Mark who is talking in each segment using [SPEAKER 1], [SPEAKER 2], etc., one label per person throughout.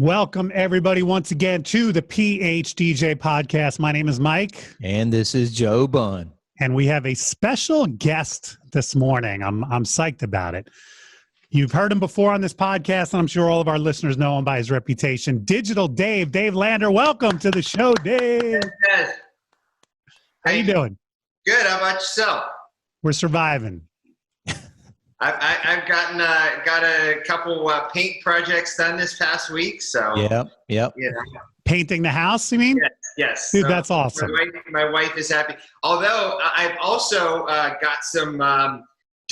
[SPEAKER 1] Welcome, everybody, once again to the PHDJ podcast. My name is Mike.
[SPEAKER 2] And this is Joe Bunn.
[SPEAKER 1] And we have a special guest this morning. I'm psyched about it. You've heard him before on this podcast, and I'm sure all of our listeners know him by his reputation. Digital Dave Lander, welcome to the show, Dave.
[SPEAKER 3] Yes.
[SPEAKER 1] How you doing?
[SPEAKER 3] Good. How about yourself?
[SPEAKER 1] We're surviving.
[SPEAKER 3] I've got a couple paint projects done this past week. So
[SPEAKER 2] yep.
[SPEAKER 3] You know.
[SPEAKER 1] Painting the house, you mean?
[SPEAKER 3] Yes.
[SPEAKER 1] Dude, that's awesome.
[SPEAKER 3] My wife is happy. Although I've also got some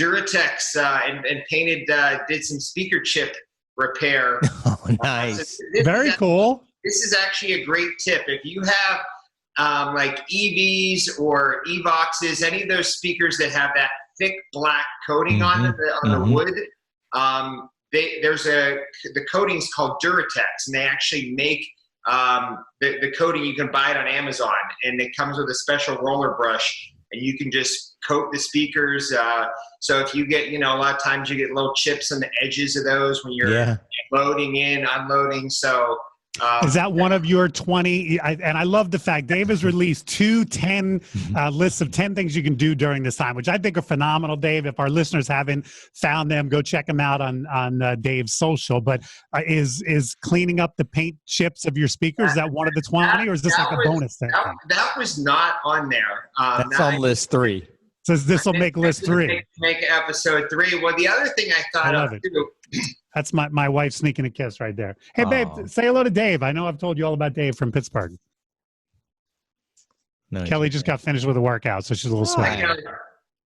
[SPEAKER 3] Duratex and painted, did some speaker chip repair.
[SPEAKER 2] Oh, nice.
[SPEAKER 1] Very cool.
[SPEAKER 3] This is actually a great tip. If you have like EVs or Evoxes, any of those speakers that have that thick black coating on the wood, the coating's called Duratex, and they actually make the coating. You can buy it on Amazon, and it comes with a special roller brush, and you can just coat the speakers. So if you get, a lot of times you get little chips on the edges of those when you're loading in, unloading. So
[SPEAKER 1] is that one of your 20? And I love the fact Dave has released 10 lists of 10 things you can do during this time, which I think are phenomenal, Dave. If our listeners haven't found them, go check them out on Dave's social. But is cleaning up the paint chips of your speakers, is that one of the 20, or is this like a bonus thing?
[SPEAKER 3] That was not on there.
[SPEAKER 2] That's on list 3.
[SPEAKER 1] So this will make list 3.
[SPEAKER 3] Make episode 3. Well, the other thing I thought of too.
[SPEAKER 1] That's my wife sneaking a kiss right there. Hey, babe, say hello to Dave. I know I've told you all about Dave from Pittsburgh.
[SPEAKER 2] No,
[SPEAKER 1] Kelly just got finished with a workout, so she's a little sweaty.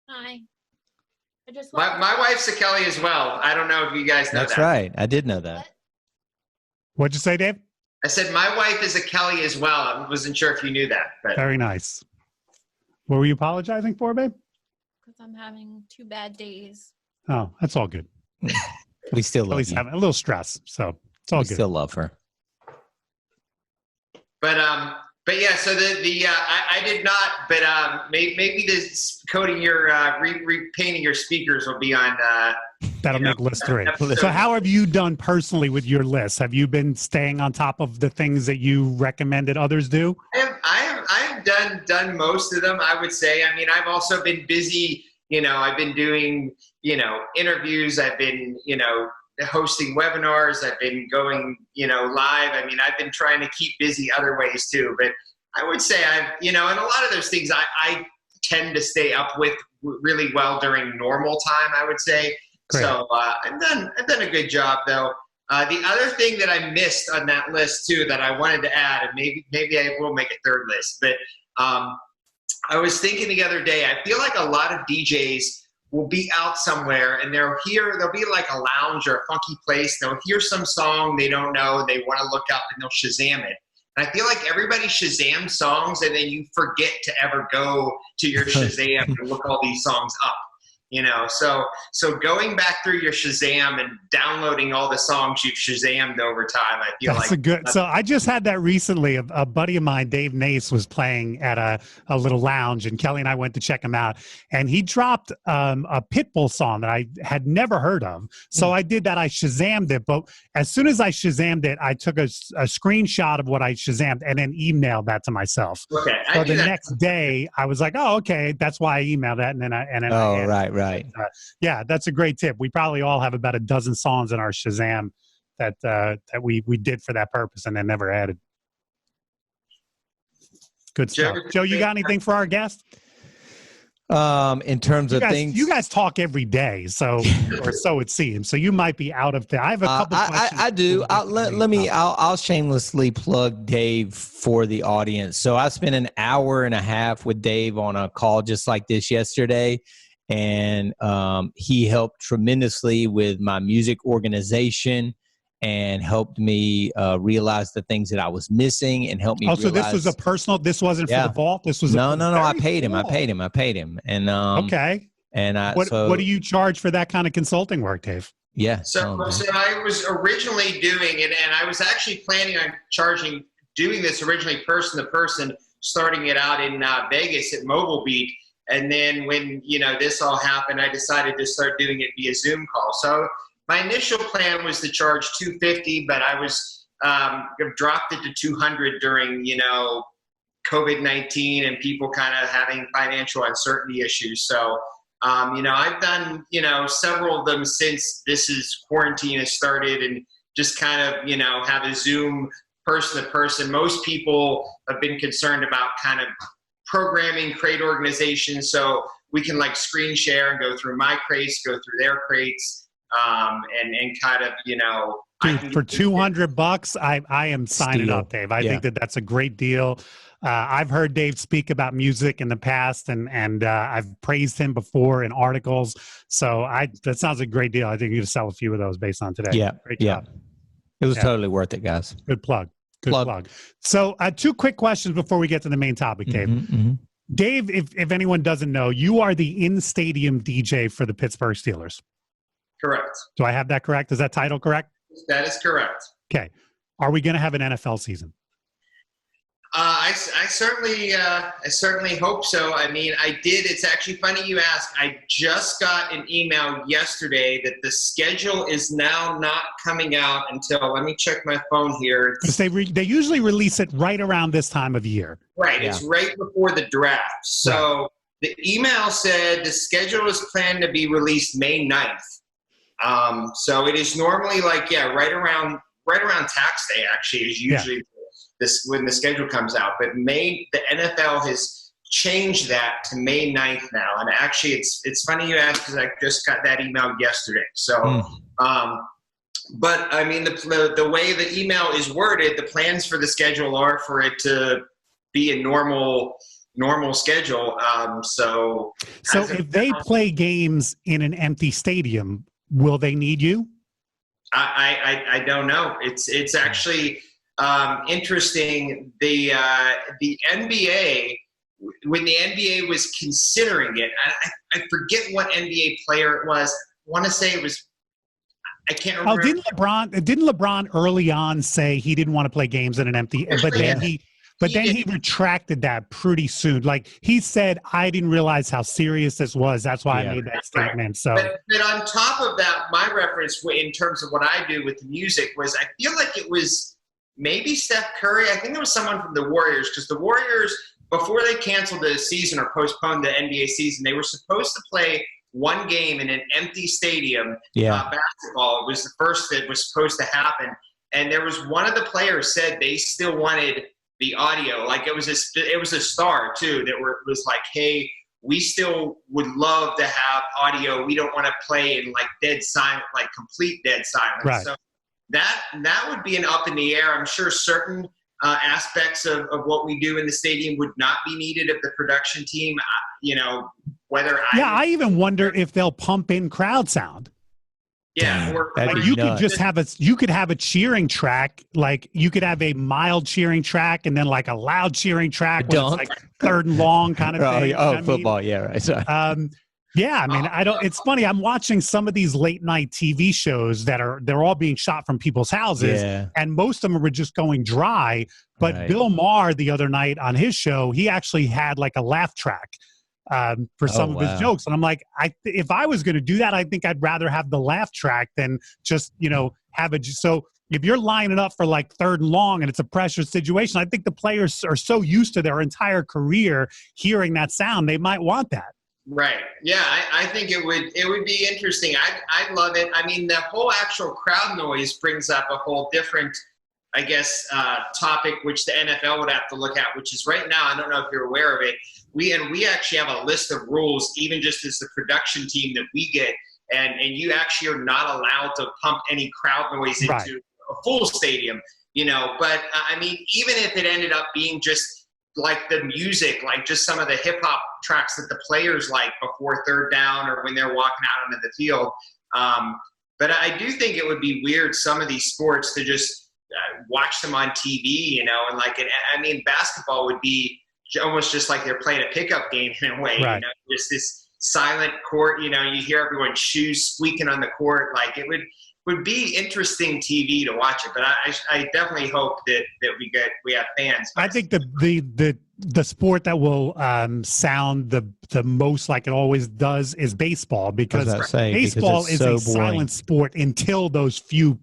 [SPEAKER 4] Hi.
[SPEAKER 3] My wife's a Kelly as well. I don't know if you guys know that.
[SPEAKER 2] That's right. I did know that.
[SPEAKER 1] What'd you say, Dave?
[SPEAKER 3] I said my wife is a Kelly as well. I wasn't sure if you knew that. But.
[SPEAKER 1] Very nice. What were you apologizing for, babe?
[SPEAKER 4] Because I'm having 2 bad days.
[SPEAKER 1] Oh, that's all good.
[SPEAKER 2] We still love
[SPEAKER 1] Kelly's having a little stress, so it's all good.
[SPEAKER 2] Still love her.
[SPEAKER 3] But yeah, so I did not, but maybe this coating your repainting your speakers will be on.
[SPEAKER 1] That'll make list 3. So how have you done personally with your list? Have you been staying on top of the things that you recommended others do?
[SPEAKER 3] I have done most of them, I would say. I mean, I've also been busy. I've been doing, interviews. I've been, hosting webinars. I've been going, live. I mean, I've been trying to keep busy other ways too. But I would say and a lot of those things I tend to stay up with really well during normal time, I would say. Great. So I've done a good job though. The other thing that I missed on that list too that I wanted to add, and maybe I will make a 3rd list, but I was thinking the other day, I feel like a lot of DJs will be out somewhere and they'll be like a lounge or a funky place. They'll hear some song they don't know, they want to look up and they'll Shazam it. And I feel like everybody Shazams songs and then you forget to ever go to your Shazam and look all these songs up. So going back through your Shazam and downloading all the songs you've Shazammed over time, I feel
[SPEAKER 1] so I just had that recently. A buddy of mine, Dave Nace, was playing at a little lounge, and Kelly and I went to check him out, and he dropped a Pitbull song that I had never heard of. So I did that. I Shazammed it, but as soon as I Shazammed it, I took a screenshot of what I Shazammed and then emailed that to myself.
[SPEAKER 3] Okay.
[SPEAKER 1] So the next day, I was like, "Oh, okay, that's why I emailed that," and then
[SPEAKER 2] Right.
[SPEAKER 1] Yeah, that's a great tip. We probably all have about a dozen songs in our Shazam that we did for that purpose and then never added. Good stuff. Joe, you got anything for our guest?
[SPEAKER 2] In terms of things,
[SPEAKER 1] you guys talk every day, so or so it seems. So you might be out of there. I have a couple questions.
[SPEAKER 2] I do. I'll shamelessly plug Dave for the audience. So I spent an hour and a half with Dave on a call just like this yesterday. And he helped tremendously with my music organization and helped me realize the things that I was missing and helped me realize.
[SPEAKER 1] So this was a personal, this wasn't for the vault? This was
[SPEAKER 2] No, I paid him. I paid him. And
[SPEAKER 1] okay.
[SPEAKER 2] And
[SPEAKER 1] what do you charge for that kind of consulting work, Dave?
[SPEAKER 2] Yeah.
[SPEAKER 3] So I was originally doing it, and I was actually planning on doing this originally person to person, starting it out in Vegas at Mobile Beat. And then when, this all happened, I decided to start doing it via Zoom call. So my initial plan was to charge $250, but I was dropped it to 200 during, COVID-19 and people kind of having financial uncertainty issues. So, I've done, several of them since quarantine has started, and just kind of, have a Zoom person to person. Most people have been concerned about kind of programming crate organizations, so we can like screen share and go through my crates, go through their crates, and kind of,
[SPEAKER 1] Dude, for $200, I am signing
[SPEAKER 2] Steal.
[SPEAKER 1] up, Dave. I think that's a great deal. I've heard Dave speak about music in the past, and I've praised him before in articles. So that sounds a great deal. I think you could sell a few of those based on today.
[SPEAKER 2] Yeah,
[SPEAKER 1] Great job.
[SPEAKER 2] It was totally worth it, guys.
[SPEAKER 1] Good plug. Good plug. So 2 quick questions before we get to the main topic, Dave. Dave, if anyone doesn't know, you are the in-stadium DJ for the Pittsburgh Steelers.
[SPEAKER 3] Correct.
[SPEAKER 1] Do I have that correct? Is that title correct?
[SPEAKER 3] That is correct.
[SPEAKER 1] Okay. Are we going to have an NFL season?
[SPEAKER 3] I certainly hope so. I mean, I did. It's actually funny you ask. I just got an email yesterday that the schedule is now not coming out until, let me check my phone here.
[SPEAKER 1] Because they usually release it right around this time of year.
[SPEAKER 3] Right. Yeah. It's right before the draft. So the email said the schedule is planned to be released May 9th. So it is normally like, right around tax day, actually, is usually when the schedule comes out. But the NFL has changed that to May 9th now. And actually, it's funny you ask, because I just got that email yesterday. So, but I mean, the way the email is worded, the plans for the schedule are for it to be a normal schedule. So
[SPEAKER 1] if they play games in an empty stadium, will they need you?
[SPEAKER 3] I don't know. It's actually interesting. The NBA, when the NBA was considering it, I forget what NBA player it was. I want to say it was. I can't remember.
[SPEAKER 1] Oh, didn't LeBron early on say he didn't want to play games in an empty? But then he retracted that pretty soon. Like he said, I didn't realize how serious this was. That's why I made that statement. So,
[SPEAKER 3] but on top of that, my reference in terms of what I do with the music was, I feel like it was maybe Steph Curry. I think it was someone from the Warriors, because the Warriors, before they canceled the season or postponed the NBA season, they were supposed to play one game in an empty stadium, basketball. It was the first that was supposed to happen. And there was one of the players said they still wanted the audio. Like it was a star too that was like, hey, we still would love to have audio. We don't want to play in like dead silent, like complete dead silence.
[SPEAKER 1] Right. So
[SPEAKER 3] that would be an up in the air. I'm sure certain aspects of what we do in the stadium would not be needed of the production team. I
[SPEAKER 1] even wonder if they'll pump in crowd sound.
[SPEAKER 3] Yeah,
[SPEAKER 1] you could have a cheering track. Like you could have a mild cheering track and then like a loud cheering track, when it's like third and long kind of thing.
[SPEAKER 2] Football, yeah, right. Sorry.
[SPEAKER 1] Yeah, I mean, it's funny. I'm watching some of these late night TV shows they're all being shot from people's houses, and most of them were just going dry. But Bill Maher the other night on his show, he actually had like a laugh track for some of his jokes, and I'm like, if I was going to do that, I think I'd rather have the laugh track than just have it. So if you're lining up for like third and long and it's a pressure situation, I think the players are so used to their entire career hearing that sound, they might want that.
[SPEAKER 3] Right. Yeah, I think it would be interesting. I'd love it. I mean, the whole actual crowd noise brings up a whole different, I guess, topic, which the NFL would have to look at, which is right now, I don't know if you're aware of it, we actually have a list of rules, even just as the production team that we get, and you actually are not allowed to pump any crowd noise into a full stadium, but I mean, even if it ended up being just like the music, like just some of the hip hop tracks that the players like before third down or when they're walking out onto the field. But I do think it would be weird, some of these sports, to just watch them on TV, and I mean, basketball would be almost just like they're playing a pickup game in a way, just this silent court, you hear everyone's shoes squeaking on the court. Like it would be interesting TV to watch it, but I definitely hope that we have fans.
[SPEAKER 1] I think the sport that will sound the most like it always does is baseball, because baseball is a silent sport until those few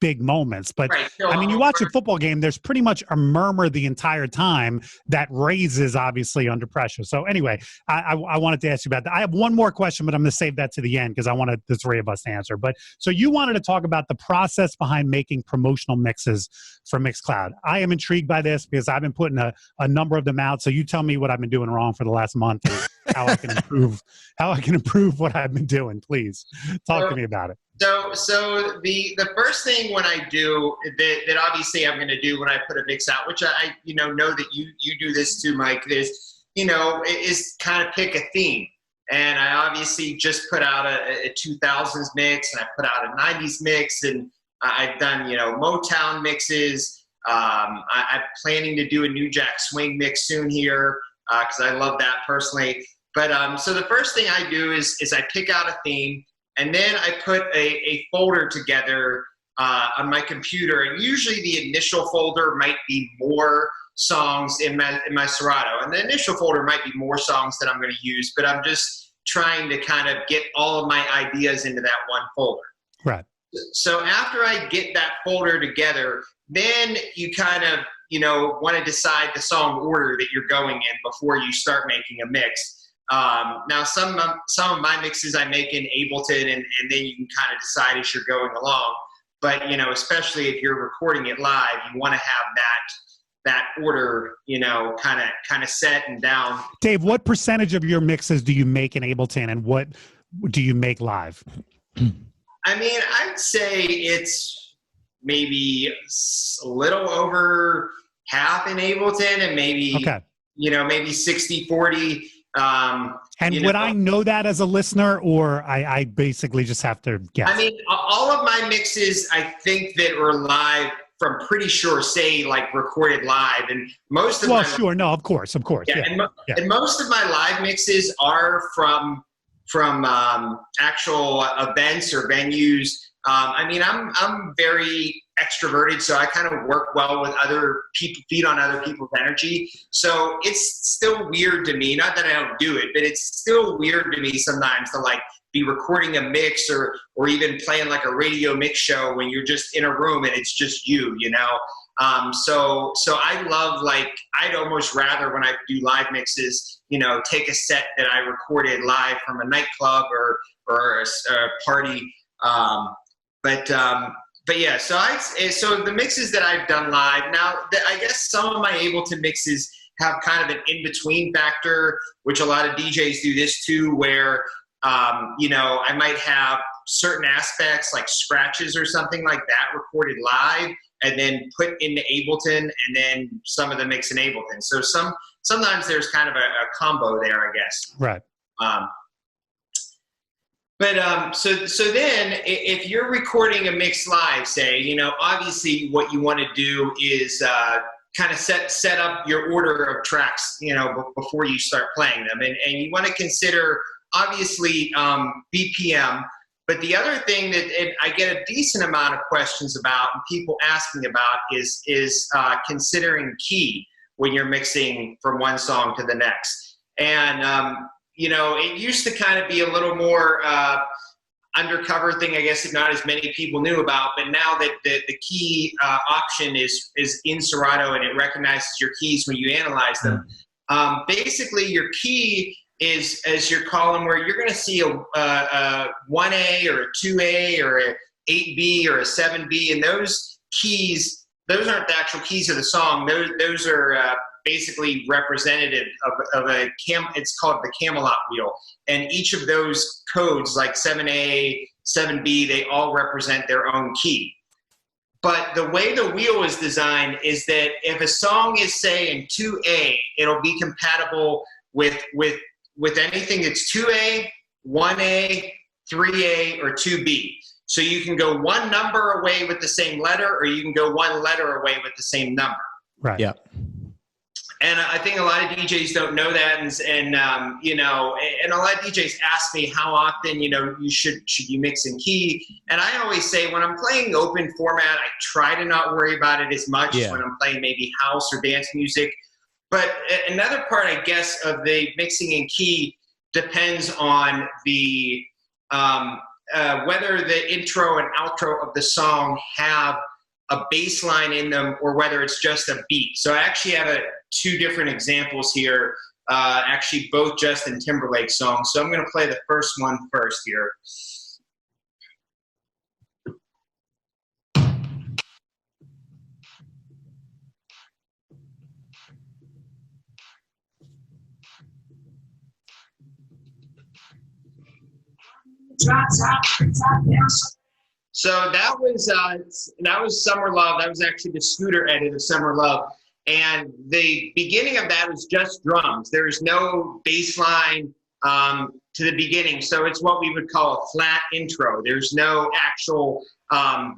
[SPEAKER 1] big moments. But
[SPEAKER 3] Right.
[SPEAKER 1] I mean, you watch a football game, there's pretty much a murmur the entire time that raises obviously under pressure. So anyway, I wanted to ask you about that. I have one more question, but I'm going to save that to the end because I wanted the three of us to answer. But so you wanted to talk about the process behind making promotional mixes for Mixcloud. I am intrigued by this because I've been putting a number of them out. So you tell me what I've been doing wrong for the last month and how I can improve what I've been doing. Please talk to me about it.
[SPEAKER 3] So the first thing when I do that obviously I'm going to do when I put a mix out, which I know that you do this too, Mike, is kind of pick a theme. And I obviously just put out a 2000s mix, and I put out a 90s mix, and I've done Motown mixes. I'm planning to do a New Jack Swing mix soon here because I love that personally. But so the first thing I do is I pick out a theme. And then I put a folder together on my computer, and usually the initial folder might be more songs in my Serato, and the initial folder might be more songs that I'm going to use, but I'm just trying to kind of get all of my ideas into that one folder.
[SPEAKER 1] Right.
[SPEAKER 3] So after I get that folder together, then you kind of want to decide the song order that you're going in before you start making a mix. Now some of my mixes I make in Ableton, and then you can kind of decide as you're going along. But especially if you're recording it live, you want to have that order, kind of set and down.
[SPEAKER 1] Dave, what percentage of your mixes do you make in Ableton, and what do you make live?
[SPEAKER 3] I mean, I'd say it's maybe a little over half in Ableton, and maybe maybe 60-40.
[SPEAKER 1] And would I know that as a listener, or I basically just have to guess?
[SPEAKER 3] I mean, all of my mixes, I think that are live from pretty sure, say, like recorded live, and most of
[SPEAKER 1] of course,
[SPEAKER 3] yeah. And most of my live mixes are from actual events or venues. I mean, I'm very extroverted, so I kind of work well with other people, feed on other people's energy. So it's still weird to me, not that I don't do it, but it's still weird to me sometimes to like be recording a mix or even playing like a radio mix show when you're just in a room and it's just you. So I love, like, I'd almost rather when I do live mixes, take a set that I recorded live from a nightclub or a party. But yeah, so the mixes that I've done live now, I guess some of my Ableton mixes have kind of an in-between factor, which a lot of DJs do this too, where I might have certain aspects like scratches or something like that recorded live and then put into Ableton, and then some of the mix in Ableton. So sometimes there's kind of a combo there, I guess.
[SPEAKER 1] Right.
[SPEAKER 3] But so then if you're recording a mix live, say, obviously what you want to do is kind of set up your order of tracks, before you start playing them. And you want to consider, obviously, BPM. But the other thing that I get a decent amount of questions about and people asking about is considering key when you're mixing from one song to the next. And it used to kind of be a little more undercover thing, I guess, that not as many people knew about. But now that the key option is in Serato and it recognizes your keys when you analyze them, basically your key is as your column where you're going to see a 1A or a 2A or a 8B or a 7B. And those keys, those aren't the actual keys of the song. Those are basically representative of it's called the Camelot wheel. And each of those codes, like 7A, 7B, they all represent their own key. But the way the wheel is designed is that if a song is, say, in 2A, it'll be compatible with anything that's 2A, 1A, 3A, or 2B. So you can go one number away with the same letter, or you can go one letter away with the same number.
[SPEAKER 1] Right.
[SPEAKER 2] Yeah.
[SPEAKER 3] And I think a lot of DJs don't know that, and a lot of DJs ask me how often, should you mix in key? And I always say when I'm playing open format, I try to not worry about it as much when I'm playing maybe house or dance music. But another part, I guess, of the mixing in key depends on the whether the intro and outro of the song have a bass line in them or whether it's just a beat. So I actually have two different examples here, actually both Justin Timberlake songs. So I'm going to play the first one first here. So that was Summer Love. That was actually the Scooter edit of Summer Love. And the beginning of that was just drums. There's no bass line to the beginning. So it's what we would call a flat intro. There's no actual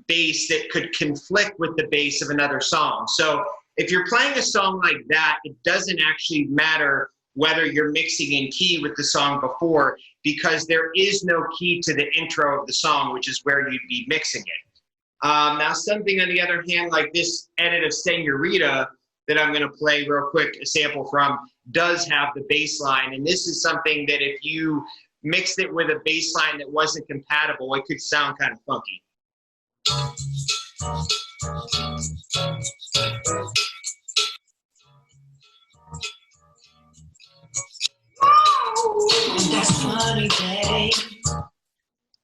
[SPEAKER 3] bass that could conflict with the bass of another song. So if you're playing a song like that, it doesn't actually matter whether you're mixing in key with the song before, because there is no key to the intro of the song, which is where you'd be mixing it. Now, something on the other hand, like this edit of Senorita that I'm gonna play real quick, a sample from, does have the bass line. And this is something that if you mixed it with a bass line that wasn't compatible, it could sound kind of funky.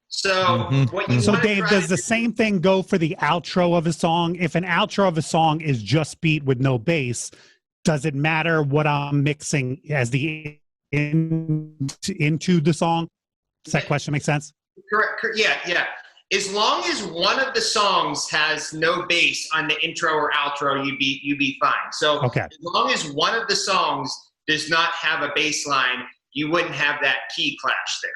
[SPEAKER 3] So, what you
[SPEAKER 1] so Dave, does the same thing go for the outro of a song? If an outro of a song is just beat with no bass, does it matter what I'm mixing as the into the song? Does that question make sense?
[SPEAKER 3] Correct. Yeah. As long as one of the songs has no bass on the intro or outro, you'd be fine. So
[SPEAKER 1] okay.
[SPEAKER 3] As long as one of the songs does not have a bass line, you wouldn't have that key clash there.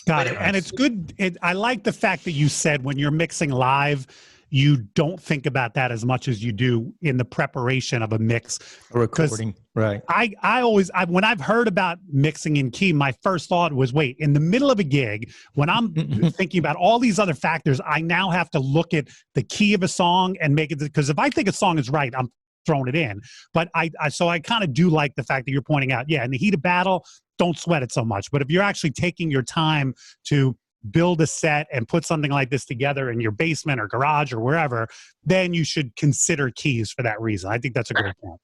[SPEAKER 1] Got it. And it's good. I like the fact that you said when you're mixing live, you don't think about that as much as you do in the preparation of a mix.
[SPEAKER 2] A recording, right.
[SPEAKER 1] I always, when I've heard about mixing in key, my first thought was, wait, in the middle of a gig, when I'm thinking about all these other factors, I now have to look at the key of a song and make it, because if I think a song is right, I'm throwing it in. But so I kind of do like the fact that you're pointing out, yeah, in the heat of battle, don't sweat it so much. But if you're actually taking your time to build a set and put something like this together in your basement or garage or wherever, then you should consider keys for that reason. I think that's a great point.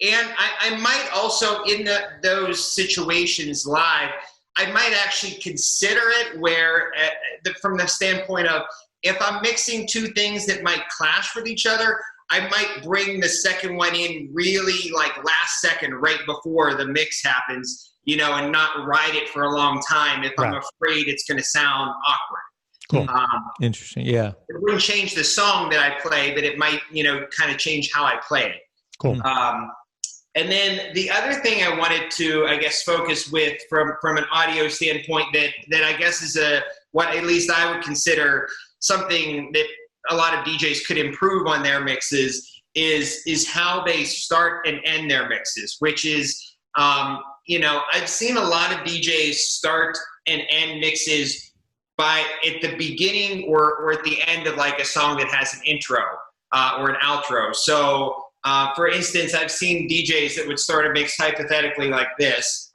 [SPEAKER 3] And I might also, in those situations live, I might actually consider it where, from the standpoint of, if I'm mixing two things that might clash with each other, I might bring the second one in really like last second, right before the mix happens, and not ride it for a long time if I'm afraid it's going to sound awkward.
[SPEAKER 1] Cool.
[SPEAKER 2] Interesting. Yeah.
[SPEAKER 3] It wouldn't change the song that I play, but it might, kind of change how I play it.
[SPEAKER 1] Cool.
[SPEAKER 3] And then the other thing I wanted to, I guess, focus with from an audio standpoint that I guess is what at least I would consider something that a lot of DJs could improve on their mixes is how they start and end their mixes, which is, I've seen a lot of DJs start and end mixes at the beginning or at the end of like a song that has an intro or an outro. So, for instance, I've seen DJs that would start a mix hypothetically like this.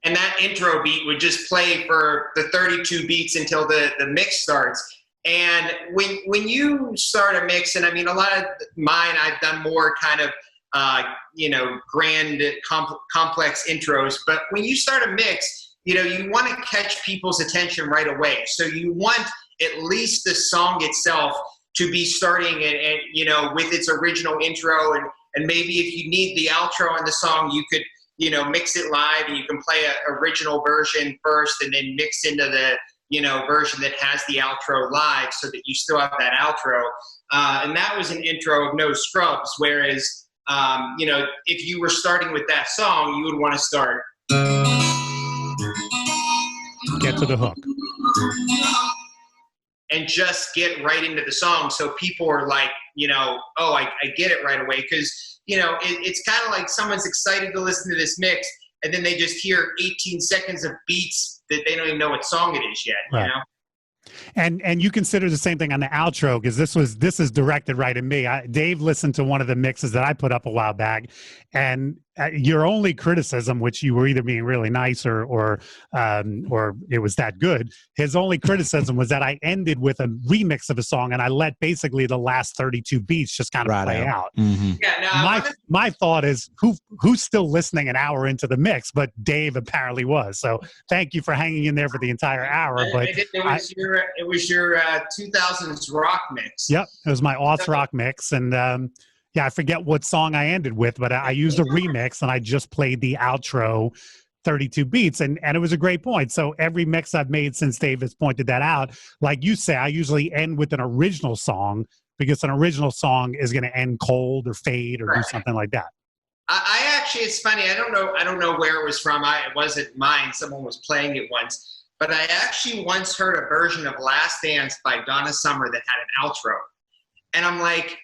[SPEAKER 3] And that intro beat would just play for the 32 beats until the mix starts. And when you start a mix, and I mean, a lot of mine, I've done more kind of, grand, complex intros. But when you start a mix, you want to catch people's attention right away. So you want at least the song itself to be starting and with its original intro. And maybe if you need the outro on the song, you could, mix it live and you can play an original version first and then mix into the, version that has the outro live so that you still have that outro. And that was an intro of No Scrubs. Whereas, if you were starting with that song, you would want to start.
[SPEAKER 1] Get to the hook.
[SPEAKER 3] And just get right into the song. So people are like, oh, I get it right away. Because, it's kind of like someone's excited to listen to this mix, and then they just hear 18 seconds of beats that they don't even know what song it is yet,
[SPEAKER 1] Right. And you consider the same thing on the outro, because this is directed right at me. Dave listened to one of the mixes that I put up a while back, and your only criticism, which you were either being really nice or it was that good. His only criticism was that I ended with a remix of a song, and I let basically the last 32 beats just kind of play out.
[SPEAKER 2] Mm-hmm.
[SPEAKER 3] Yeah, no,
[SPEAKER 1] my thought is who's still listening an hour into the mix, but Dave apparently was. So thank you for hanging in there for the entire hour. But
[SPEAKER 3] it was your 2000s rock mix.
[SPEAKER 1] Yep, it was my aughts rock mix, and yeah, I forget what song I ended with, but I used a remix and I just played the outro 32 beats, and it was a great point. So every mix I've made since Dave has pointed that out, like you say, I usually end with an original song, because an original song is going to end cold or fade or do something like that.
[SPEAKER 3] I actually, it's funny. I don't know where it was from. It wasn't mine. Someone was playing it once, but I actually once heard a version of "Last Dance" by Donna Summer that had an outro, and I'm like,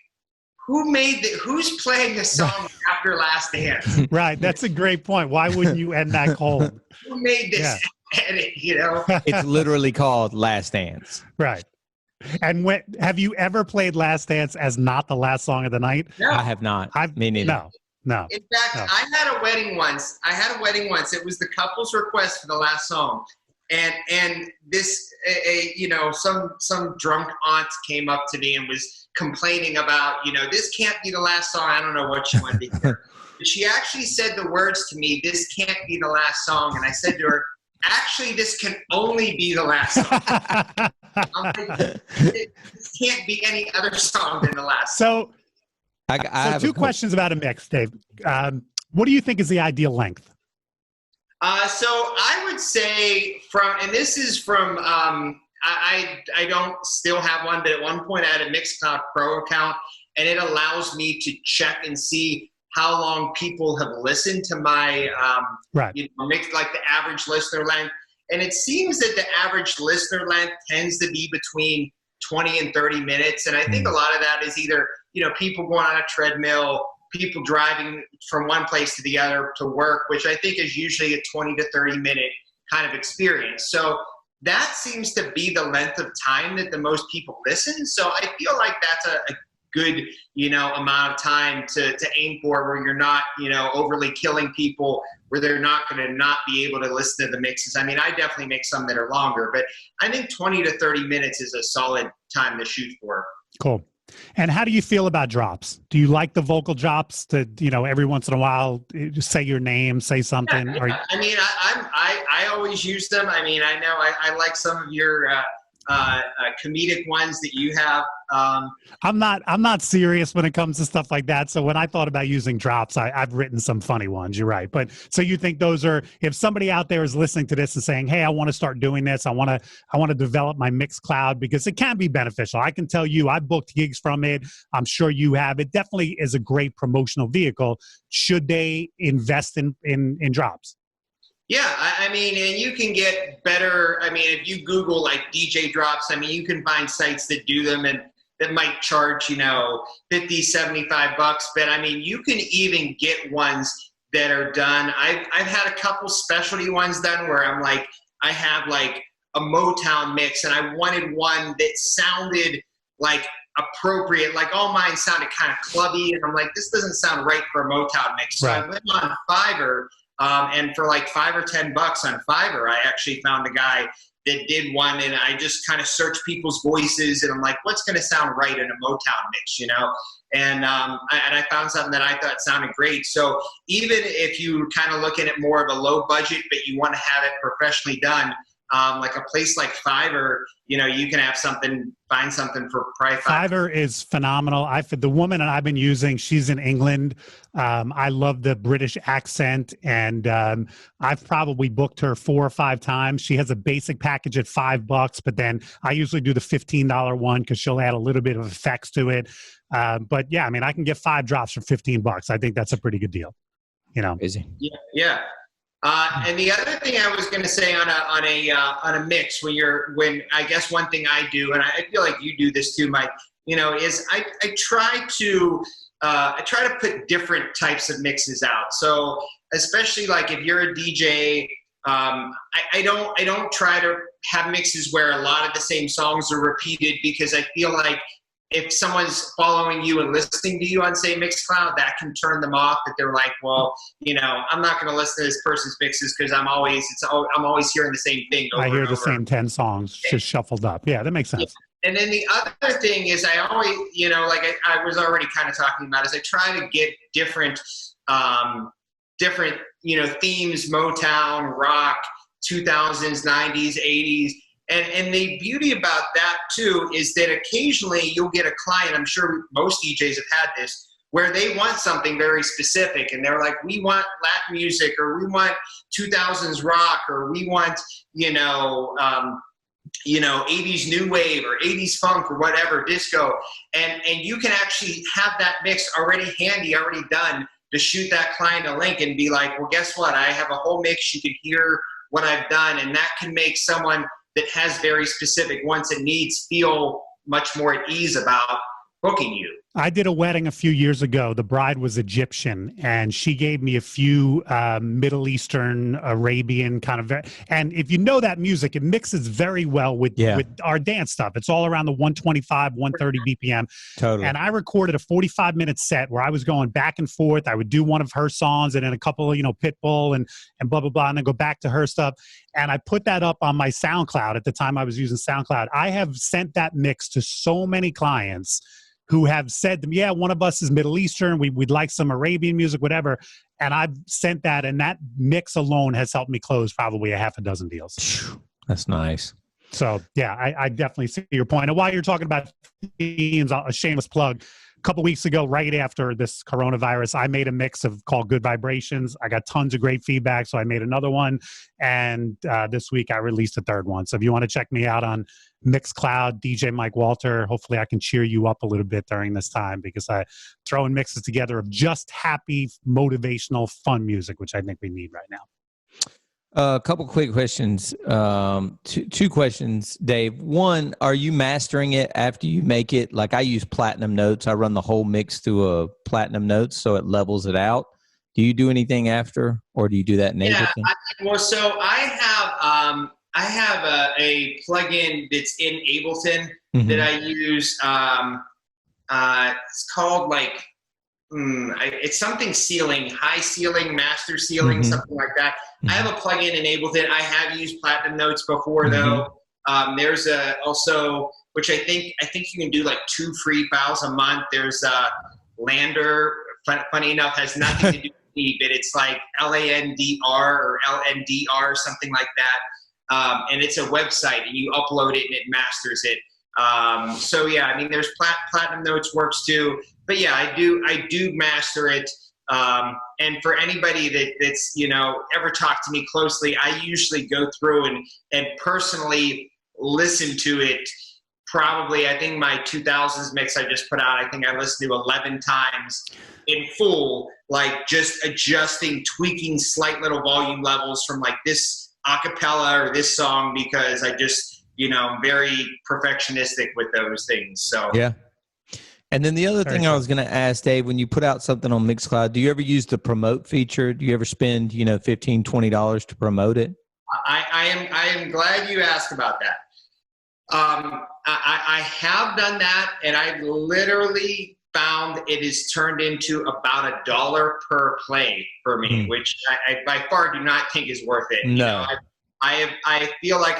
[SPEAKER 3] who's playing the song after "Last Dance"?
[SPEAKER 1] Right. That's a great point. Why wouldn't you end that cold?
[SPEAKER 3] Who made this edit?
[SPEAKER 2] It's literally called "Last Dance."
[SPEAKER 1] Right. And have you ever played "Last Dance" as not the last song of the night?
[SPEAKER 2] No. I have not. Me neither.
[SPEAKER 1] No.
[SPEAKER 3] In fact, I had a wedding once. It was the couple's request for the last song. And this, some drunk aunt came up to me and was complaining about, this can't be the last song. I don't know what she wanted to hear. But she actually said the words to me, "This can't be the last song." And I said to her, "Actually, this can only be the last song." I'm like, this can't be any other song than the last song.
[SPEAKER 1] So I have two questions about a mix, Dave. What do you think is the ideal length?
[SPEAKER 3] So I would say and this is from, I don't still have one, but at one point I had a Mixcloud Pro account, and it allows me to check and see how long people have listened to my mix, like the average listener length. And it seems that the average listener length tends to be between 20 and 30 minutes. And I think a lot of that is either, people going on a treadmill, people driving from one place to the other to work, which I think is usually a 20 to 30 minute kind of experience. So that seems to be the length of time that the most people listen. So I feel like that's a good, amount of time to aim for, where you're not, overly killing people, where they're not going to not be able to listen to the mixes. I mean, I definitely make some that are longer, but I think 20 to 30 minutes is a solid time to shoot for.
[SPEAKER 1] Cool. And how do you feel about drops? Do you like the vocal drops to, every once in a while, just say your name, say something?
[SPEAKER 3] Yeah. I mean, I always use them. I mean, I know I like some of your comedic ones that you have.
[SPEAKER 1] I'm not serious when it comes to stuff like that. So when I thought about using drops, I've written some funny ones. You're right. But so you think those are, if somebody out there is listening to this and saying, "Hey, I want to start doing this. I want to develop my Mixcloud," because it can be beneficial. I can tell you, I booked gigs from it. I'm sure you have. It definitely is a great promotional vehicle. Should they invest in drops?
[SPEAKER 3] Yeah, I mean, and you can get better. I mean, if you Google like DJ drops, I mean, you can find sites that do them and that might charge, $50, $75. But I mean, you can even get ones that are done. I've had a couple specialty ones done where I'm like, I have like a Motown mix, and I wanted one that sounded like appropriate. Like all mine sounded kind of clubby, and I'm like, this doesn't sound right for a Motown mix. So I went on Fiverr. And for like $5 or $10 on Fiverr, I actually found a guy that did one, and I just kind of searched people's voices, and I'm like, what's going to sound right in a Motown mix, And I found something that I thought sounded great. So even if you kind of looking at more of a low budget, but you want to have it professionally done, like a place like Fiverr, you can have find something for probably
[SPEAKER 1] Fiverr is phenomenal. The woman that I've been using, she's in England. I love the British accent, and I've probably booked her 4 or 5 times. She has a basic package at $5, but then I usually do the $15 one because she'll add a little bit of effects to it. But yeah, I mean, I can get 5 drops for $15. I think that's a pretty good deal.
[SPEAKER 2] Easy.
[SPEAKER 3] Yeah. And the other thing I was going to say on a mix, when I guess one thing I do, and I feel like you do this too, Mike, is I try to put different types of mixes out. So especially like if you're a DJ, I don't try to have mixes where a lot of the same songs are repeated, because I feel like if someone's following you and listening to you on, say, Mixcloud, that can turn them off, that they're like, well, I'm not going to listen to this person's mixes because I'm always hearing the same thing over
[SPEAKER 1] I hear
[SPEAKER 3] and
[SPEAKER 1] the
[SPEAKER 3] over.
[SPEAKER 1] same 10 songs just shuffled up. Yeah, that makes sense.
[SPEAKER 3] Yeah. And then the other thing is I always, like I was already kind of talking about, is I try to get different themes, Motown, rock, 2000s, 90s, 80s. And the beauty about that, too, is that occasionally you'll get a client, I'm sure most DJs have had this, where they want something very specific. And they're like, we want Latin music, or we want 2000s rock, or we want, 80s new wave, or 80s funk, or whatever, disco. And you can actually have that mix already handy, already done, to shoot that client a link and be like, well, guess what? I have a whole mix. You can hear what I've done. And that can make someone that has very specific wants and needs feel much more at ease about booking you.
[SPEAKER 1] I did a wedding a few years ago. The bride was Egyptian, and she gave me a few Middle Eastern, Arabian kind of. And if you know that music, it mixes very well with our dance stuff. It's all around the 125, 130 BPM.
[SPEAKER 2] Totally.
[SPEAKER 1] And I recorded a 45-minute set where I was going back and forth. I would do one of her songs and then a couple of, Pitbull and blah, blah, blah, and then go back to her stuff. And I put that up on my SoundCloud. At the time I was using SoundCloud. I have sent that mix to so many clients who have said to me, yeah, one of us is Middle Eastern. We'd like some Arabian music, whatever. And I've sent that, and that mix alone has helped me close probably a half a dozen deals.
[SPEAKER 2] That's nice.
[SPEAKER 1] So, yeah, I definitely see your point. And while you're talking about themes, a shameless plug. A couple weeks ago, right after this coronavirus, I made a mix called Good Vibrations. I got tons of great feedback, so I made another one. And this week, I released a third one. So if you want to check me out on Mixcloud, DJ Mike Walter, hopefully I can cheer you up a little bit during this time, because I throwing mixes together of just happy, motivational, fun music, which I think we need right now.
[SPEAKER 2] A couple quick questions. Two questions, Dave. One, are you mastering it after you make it? Like, I use Platinum Notes. I run the whole mix through a Platinum Notes, so it levels it out. Do you do anything after, or do you do that in Ableton?
[SPEAKER 3] So I have a plugin that's in Ableton that I use. It's called it's something ceiling, high ceiling, master ceiling, something like that. I have a plugin in Ableton. I have used Platinum Notes before, though. There's also, which I think you can do like 2 free files a month. There's Lander. Funny enough, has nothing to do with me, but it's like LANDR or LNDR, something like that. And it's a website, and you upload it and it masters it. So yeah, I mean, there's Platinum Notes works too, but yeah, I do master it. And for anybody that's, ever talked to me closely, I usually go through and personally listen to it. Probably, I think my 2000s mix I just put out, I think I listened to 11 times in full, like just adjusting, tweaking slight little volume levels from like this acapella or this song, because I just, I'm very perfectionistic with those things. So
[SPEAKER 2] yeah. And then the other thing I was going to ask, Dave, when you put out something on Mixcloud, do you ever use the promote feature? Do you ever spend, $15, $20 to promote it?
[SPEAKER 3] I am glad you asked about that. I have done that, and I literally found it has turned into about $1 per play for me, which I by far do not think is worth it.
[SPEAKER 2] No.
[SPEAKER 3] I feel like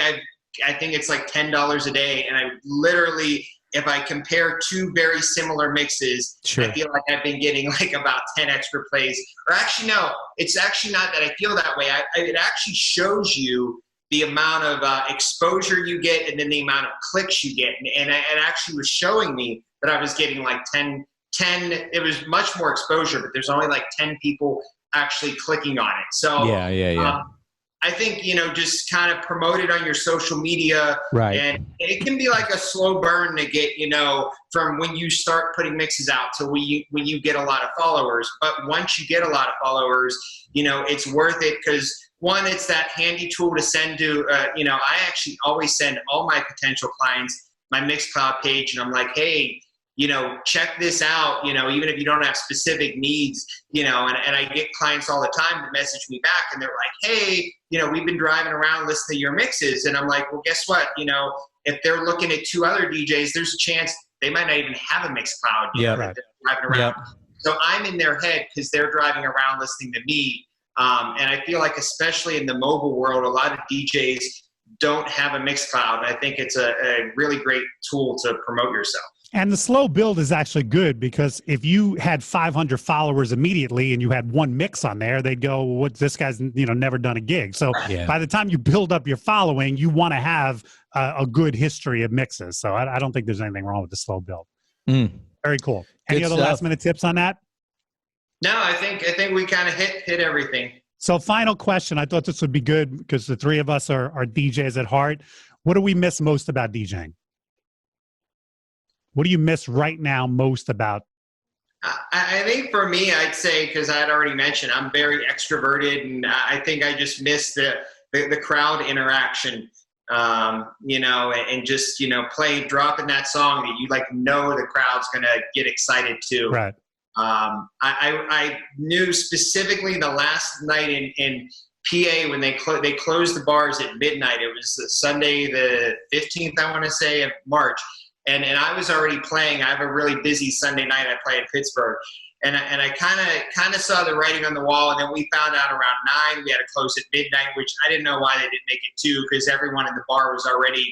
[SPEAKER 3] I think it's like $10 a day, and I literally, if I compare 2 very similar mixes, I feel like I've been getting like about 10 extra plays. Or actually, no, it's actually not that I feel that way. It actually shows you the amount of exposure you get, and then the amount of clicks you get. And it actually was showing me that I was getting like 10, it was much more exposure, but there's only like 10 people actually clicking on it. So
[SPEAKER 2] yeah.
[SPEAKER 3] I think, just kind of promote it on your social media.
[SPEAKER 2] Right.
[SPEAKER 3] And it can be like a slow burn to get, from when you start putting mixes out to when you get a lot of followers. But once you get a lot of followers, it's worth it, because one, it's that handy tool to send to, I actually always send all my potential clients my Mixcloud page, and I'm like, hey, check this out, even if you don't have specific needs, and I get clients all the time that message me back and they're like, hey, we've been driving around listening to your mixes. And I'm like, well, guess what? If they're looking at 2 other DJs, there's a chance they might not even have a Mixcloud, that they're driving around. Yep. So I'm in their head because they're driving around listening to me. And I feel like, especially in the mobile world, a lot of DJs don't have a Mixcloud. I think it's a really great tool to promote yourself.
[SPEAKER 1] And the slow build is actually good, because if you had 500 followers immediately and you had one mix on there, they'd go, well, this guy's never done a gig. So by the time you build up your following, you want to have a good history of mixes. So I don't think there's anything wrong with the slow build. Very cool. Any other last minute tips on that?
[SPEAKER 3] No, I think we kind of hit everything.
[SPEAKER 1] So final question. I thought this would be good because the 3 of us are DJs at heart. What do we miss most about DJing? What do you miss right now most about?
[SPEAKER 3] I think for me, I'd say, because I had already mentioned, I'm very extroverted, and I think I just miss the crowd interaction, and just, dropping that song that you the crowd's going to get excited to.
[SPEAKER 1] Right.
[SPEAKER 3] I knew specifically the last night in PA when they closed the bars at midnight. It was Sunday the 15th, I want to say, of March. And I was already playing. I have a really busy Sunday night. I play in Pittsburgh. And I kind of saw the writing on the wall. And then we found out around 9, we had to close at midnight, which I didn't know why they didn't make it 2, because everyone in the bar was already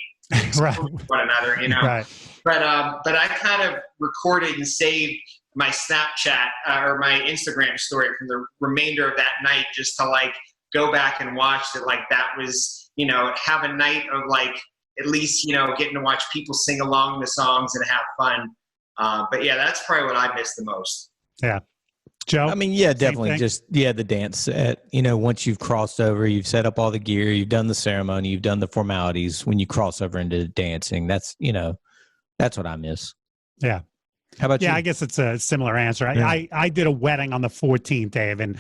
[SPEAKER 1] right.
[SPEAKER 3] one another,
[SPEAKER 1] Right.
[SPEAKER 3] But I kind of recorded and saved my Snapchat or my Instagram story from the remainder of that night, just to go back and watch it. That was, have a night of at least, getting to watch people sing along the songs and have fun. But yeah, that's probably what I miss the most.
[SPEAKER 1] Yeah. Joe?
[SPEAKER 2] I mean, yeah, definitely. Just, the dance set. Once you've crossed over, you've set up all the gear, you've done the ceremony, you've done the formalities. When you cross over into dancing, that's what I miss.
[SPEAKER 1] Yeah.
[SPEAKER 2] How about you?
[SPEAKER 1] Yeah, I guess it's a similar answer. I did a wedding on the 14th, Dave, and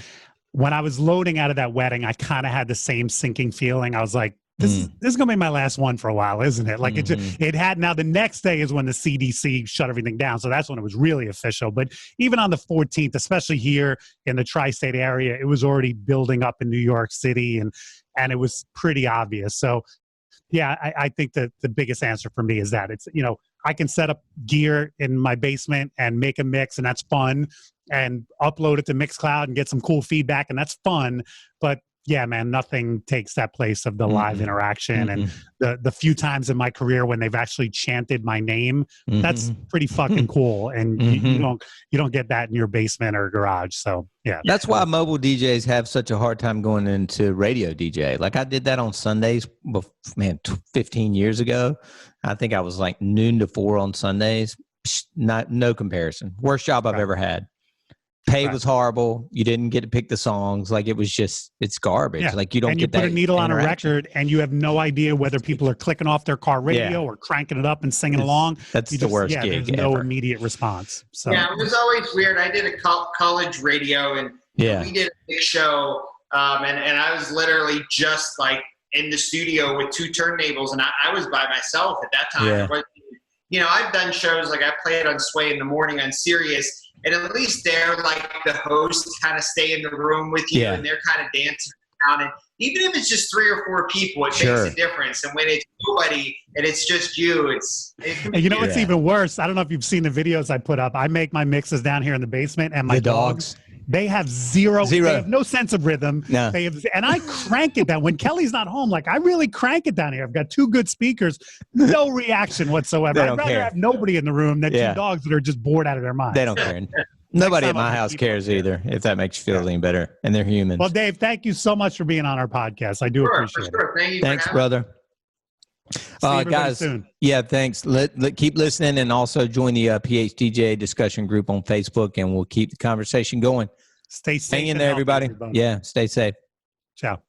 [SPEAKER 1] when I was loading out of that wedding, I kind of had the same sinking feeling. I was like, this is going to be my last one for a while, isn't it? It had. Now the next day is when the CDC shut everything down. So that's when it was really official. But even on the 14th, especially here in the tri-state area, it was already building up in New York City, and it was pretty obvious. So yeah, I think that the biggest answer for me is that it's, I can set up gear in my basement and make a mix, and that's fun, and upload it to Mixcloud and get some cool feedback, and that's fun. But yeah, man, nothing takes that place of the live interaction and the few times in my career when they've actually chanted my name. That's pretty fucking cool, and you don't get that in your basement or garage. So yeah,
[SPEAKER 2] that's why mobile DJs have such a hard time going into radio DJ. I did that on Sundays, 15 years ago. I think I was noon to 4 on Sundays. No comparison. Worst job I've ever had. Pay was horrible. You didn't get to pick the songs. It was just, it's garbage.
[SPEAKER 1] Yeah.
[SPEAKER 2] You don't get that.
[SPEAKER 1] And you put a needle on a record and you have no idea whether people are clicking off their car radio or cranking it up and singing along.
[SPEAKER 2] That's the worst gig
[SPEAKER 1] there's no immediate response. So
[SPEAKER 3] yeah, it was always weird. I did a college radio, and we did a big show, and I was literally just in the studio with 2 turntables, and I was by myself at that time.
[SPEAKER 2] Yeah.
[SPEAKER 3] But, I've done shows I played on Sway in the morning on Sirius. And at least they're the host kind of stay in the room with you, and they're kind of dancing around. And even if it's just 3 or 4 people, it makes a difference. And when it's nobody and it's just you,
[SPEAKER 1] what's even worse? I don't know if you've seen the videos I put up. I make my mixes down here in the basement, and my dogs. They have zero. They have no sense of rhythm.
[SPEAKER 2] No.
[SPEAKER 1] And I crank it down when Kelly's not home. I really crank it down here. I've got 2 good speakers, no reaction whatsoever. I'd rather have nobody in the room than 2 dogs that are just bored out of their minds.
[SPEAKER 2] They don't care. Nobody at my house cares either, if that makes you feel any better. And they're humans.
[SPEAKER 1] Well, Dave, thank you so much for being on our podcast. I do appreciate it.
[SPEAKER 3] Thank you.
[SPEAKER 2] Thanks, brother. Guys, soon. Yeah, thanks. Keep listening, and also join the PHDJ discussion group on Facebook, and we'll keep the conversation going.
[SPEAKER 1] Stay safe.
[SPEAKER 2] Hang in there, everybody. Yeah, stay safe.
[SPEAKER 1] Ciao.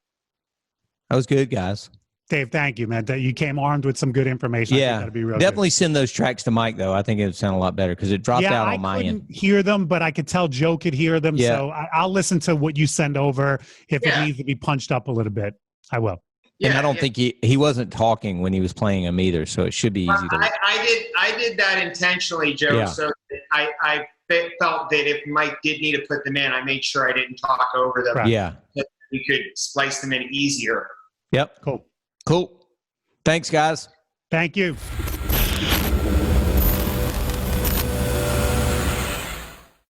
[SPEAKER 2] That was good, guys.
[SPEAKER 1] Dave, thank you, man. You came armed with some good information.
[SPEAKER 2] Yeah,
[SPEAKER 1] I think that'd be real
[SPEAKER 2] definitely
[SPEAKER 1] good.
[SPEAKER 2] Send those tracks to Mike, though. I think it would sound a lot better because it dropped out on my end.
[SPEAKER 1] I couldn't hear them, but I could tell Joe could hear them. Yeah. So I'll listen to what you send over. If it needs to be punched up a little bit, I will.
[SPEAKER 3] Yeah,
[SPEAKER 2] and I don't think he wasn't talking when he was playing them either, so it should be easy to.
[SPEAKER 3] I did that intentionally, Joe.
[SPEAKER 2] Yeah.
[SPEAKER 3] So that I felt that if Mike did need to put them in, I made sure I didn't talk over them.
[SPEAKER 1] Right.
[SPEAKER 2] Yeah.
[SPEAKER 3] So we could splice them in easier.
[SPEAKER 2] Yep.
[SPEAKER 1] Cool.
[SPEAKER 2] Cool. Thanks, guys.
[SPEAKER 1] Thank you.